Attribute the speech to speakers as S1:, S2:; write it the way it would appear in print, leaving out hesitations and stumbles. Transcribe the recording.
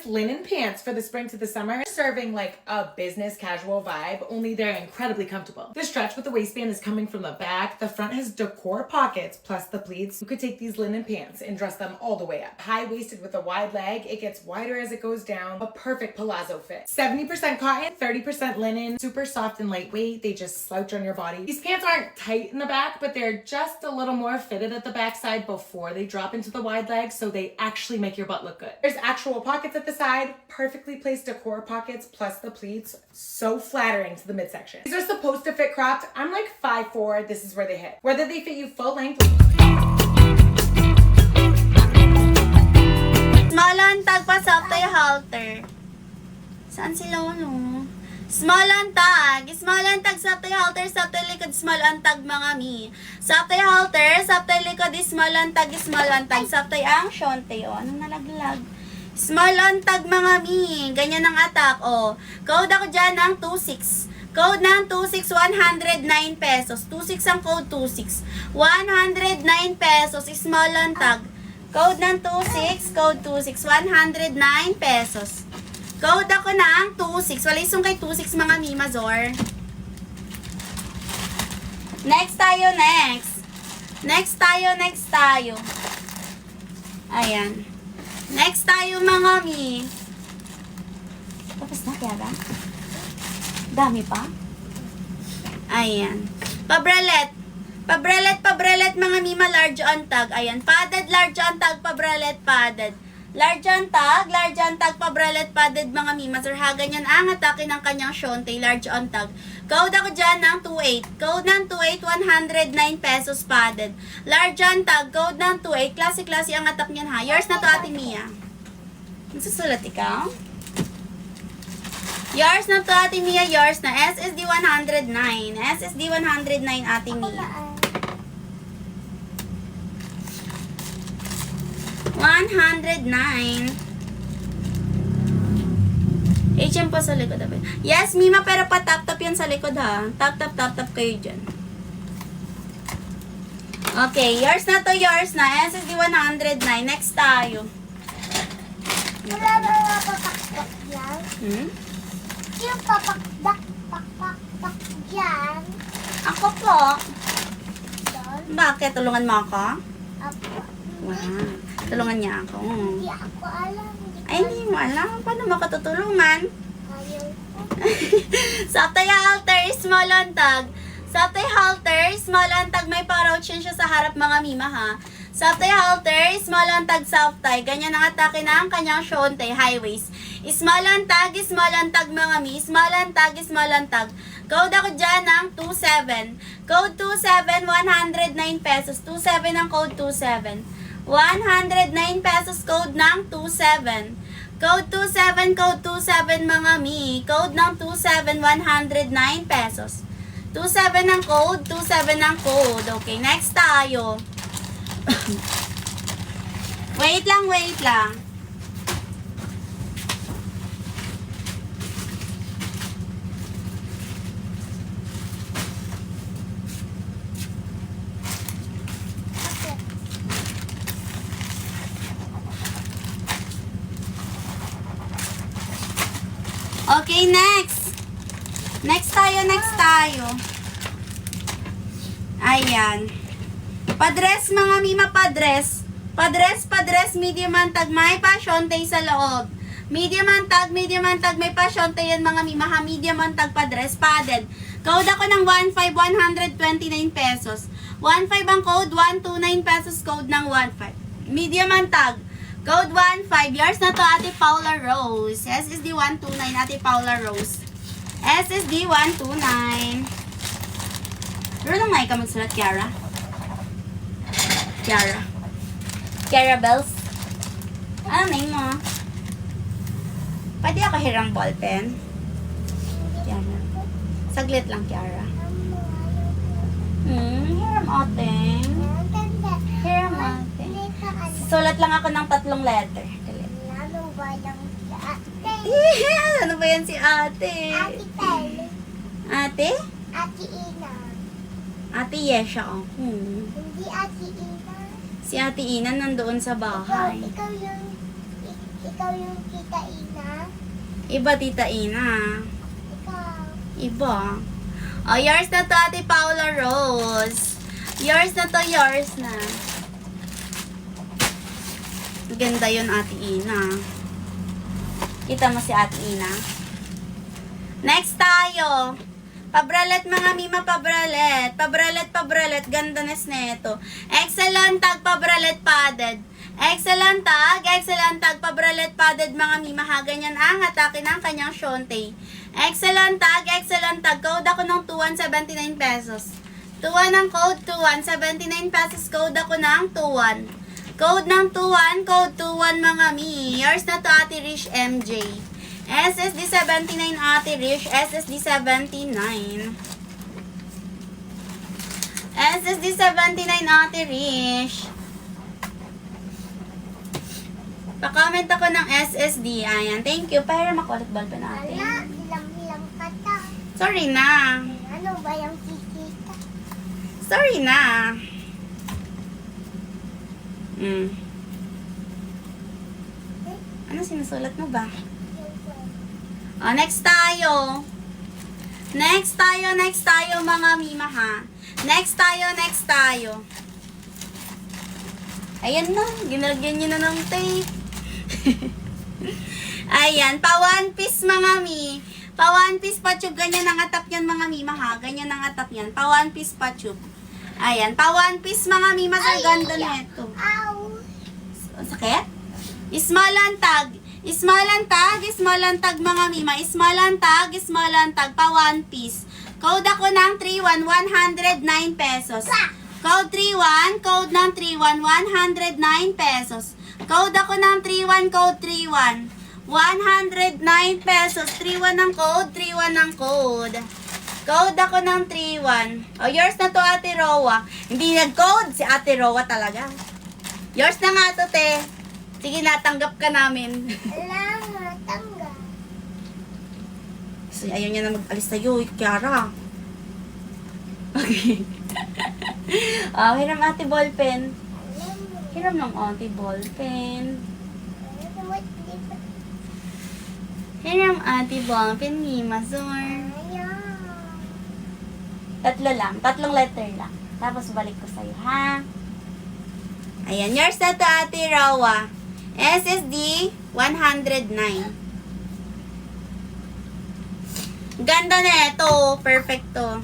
S1: linen pants for the spring to the summer, serving like a business casual vibe, only they're incredibly comfortable. The stretch with the waistband is coming from the back. The front has decor pockets plus the pleats. You could take these linen pants and dress them all the way up. High-waisted with a wide leg, it gets wider as it goes down. A perfect palazzo fit. 70% cotton, 30% linen, super soft and lightweight. They just slouch on your body. These pants aren't tight in the back, but they're just a little more fitted at the backside before they drop into the wide leg, so they actually make your butt look good. There's actual pockets at the side, perfectly placed decor pockets plus the pleats, so flattering to the midsection. These are supposed to fit cropped. I'm like 5'4", this is where they hit. Whether they fit you full length.
S2: Small on tag pa sa halter. Saan sila ano? Small on tag sa halter, sa likod, small on tag mga mi. Sa halter, sa likod, small on tag, sa ang shonte, o, anong nalaglag? Small on tag mga mi, ganyan ang attack, o. Code ako dyan ng 26. Code ng 26, 109 pesos. 26 ang code, 26. 109 pesos, small on tag. Code ng 26, code 26, 109 pesos. Code ako ng 26. Wala isong kay 26 mga mimazor. Next tayo. Ayan. Next tayo mga mi. Tapos na kaya ba? Dami pa? Ayan. Pabrelet mga mima, large on tag. Ayan. Padded, large on tag, pabrelet, padded. Large on tag, pabrelet, padded mga mima. Sir, ha, ganyan ang atake ng kanyang shonte, large on tag. Code ako dyan ng 28. Code ng 28, 109 pesos padded. Large on tag, code ng 28. Classy ang attack niyan ha. Yours na to, Ate Mia. Nasusulat ikaw? Yours na to, Ate Mia. Yours na. SSD 109. SSD 109, Ate Mia. 109. HM po sa likod. Yes, Mima, pero pa-tap-tap yan sa likod ha. Tap-tap kayo dyan. Okay, yours na. SSD 109. Next tayo.
S3: Wala ba papakpak yan? Yung papakpak yan?
S2: Ako po.
S3: Doon?
S2: Bakit? Tulungan mo ako?
S3: Apo.
S2: Wow. Tulungan niya ako.
S3: Hindi ako alam.
S2: Ay, hindi mo alam. Paano makatutulungan?
S3: Ayaw ko.
S2: Sa halter, small on tag. Sa halter, small on tag. May pouch siya sa harap mga mima ha. Sa halter, small on tag, soft tie. Ganyan ang atake ng kanyang shonte, high waist. Small on tag mga mi. Small on tag. Code ako dyan ng 27. Code 27, 109 pesos. 27 ang code 27. 109 pesos code ng 27. Code 27 mga mi. Code ng 27, 109 pesos. 27 ang code, 27 ang code. Okay, next tayo. wait lang. Okay, next. Next tayo. Ayan. Padres mga mima, padres. Padres, medium ang tag. May pa-shonte sa loob. Medium ang tag, may pa-shonte yan mga mima ha. Medium ang tag, padres, padded. Code ako ng 15, 129 pesos. 15 ang code, 129 pesos code ng 15. Medium ang tag. Code 15. Yours na to, Ate Paula Rose. SSD 129, Ate Paula Rose. SSD 129. Pero lang nga ikaw magsulat, Kiara. Kiara Bells. Ano name mo? Pwede ako hirang ballpen? Kiara. Saglit lang, Kiara. Hiram ate. Hiram ate. Sulat lang ako ng 3 letter.
S3: Ano ba yung ate?
S2: Ano ba yan si ate?
S3: Ate Pele.
S2: Ate?
S3: Ate Ina.
S2: Ate Yesha ako.
S3: Hindi Ate Ina.
S2: Si Ate Ina nandoon sa bahay.
S3: Ikaw yung Ikaw yung kita Ina.
S2: Iba, Tita Ina.
S3: Ikaw.
S2: Iba. Oh, yours na to, Ate Paula Rose. Yours na to, yours na. Ganda yun, Ate Ina. Kita mo si Ate Ina. Next tayo. Pabralet mga mima, pabralet. Pabralet, pabralet. Ganda na neto. Excellent tag, pabralet padded. Excellent tag, pabralet padded mga mima ha. Ganyan ang atake ng kanyang shonte. Excellent tag. Code ako ng 2,179 pesos. 2,1 ang code, 2,179 pesos. Code ako ng 2,1. Code ng 2,1, code 2,1 mga mi. Yours na to, Ate Rish MJ. SSD 79 Ate Rish, SSD 79. SSD 79 Ate Rish. Pa-comment ako ng SSD. Ayan, thank you. Para makulit ballpen natin.
S3: Ala, hilam-hilam ka ta.
S2: Sorry na.
S3: Ano ba yung kikita?
S2: Sorry na. Ano sinusulat mo ba? Oh, next tayo. Next tayo mga mima ha. Next tayo. Ayan na, ginalagyan nyo na ng tape. Ayan, pa one piece mga mi. Pa one piece pa tube, ganyan ang atap yan mga mima ha. Ganyan ang atap yan. Pa one piece pa tube. Ayan, pa one piece mga mima, sa ganda nito.
S3: Ow!
S2: Sakit? Small ang tag mga mima. Small ang tag, pa one piece. Code ako ng 3,1, 109 pesos. Code 3,1, code ng 3,1, 109 pesos. Code ako ng 3,1, code 3,1, 109 pesos. 3,1 ang code, 3,1 ang code. Code ako ng 3,1. Oh, yours na to, Ate Rowa. Hindi nag-code si Ate Rowa talaga. Yours na nga to, te. Sige, natanggap ka namin.
S3: Ala, matangga.
S2: So, ayaw niya na mag-alis sa'yo, Kiara. Okay. Oh, hiram Ate ballpen.
S3: Alam mo.
S2: Hiram ng Ate ballpen.
S3: Ano mo, di ba?
S2: Hiram Ate ballpen, Mima Zor.
S3: Ayaw.
S2: Tatlong letter lang. Tapos balik ko sa'yo, ha? Ayan, yours na to, Ate Rawa. SSD 109. Ganda na ito. Perfect to.